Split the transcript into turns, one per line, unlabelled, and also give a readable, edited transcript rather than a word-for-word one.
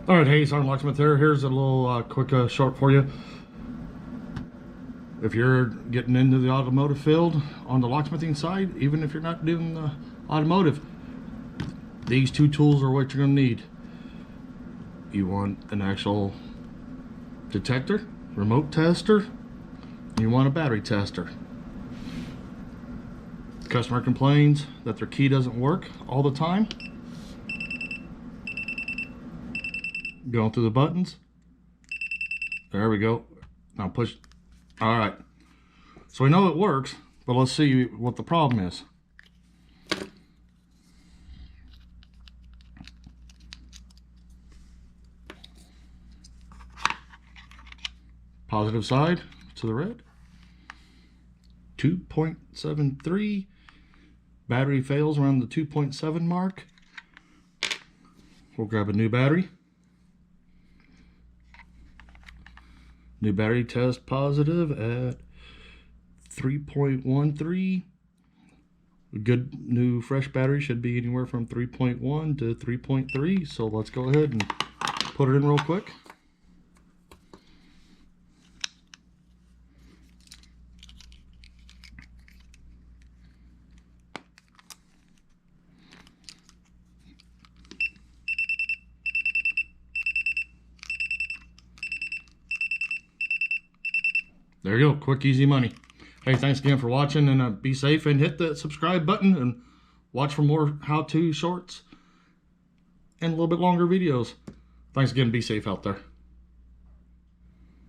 All right, hey, Automotive Locksmith here. Here's a little quick short for you. If you're getting into the automotive field on the locksmithing side, even if you're not doing the automotive, these two tools are what you're going to need. You want an actual detector, remote tester, and you want a battery tester. The customer complains that their key doesn't work all the time. Going through the buttons. There we go. Now push. All right. So we know it works, but let's see what the problem is. Positive side to the red. 2.73. Battery fails around the 2.7 mark. We'll grab a new battery. New battery test positive at 3.13. A good new fresh battery should be anywhere from 3.1 to 3.3. So let's go ahead and put it in real quick. There you go, quick, easy money. Hey, thanks again for watching, and be safe and hit the subscribe button and watch for more how-to shorts and a little bit longer videos. Thanks again, be safe out there.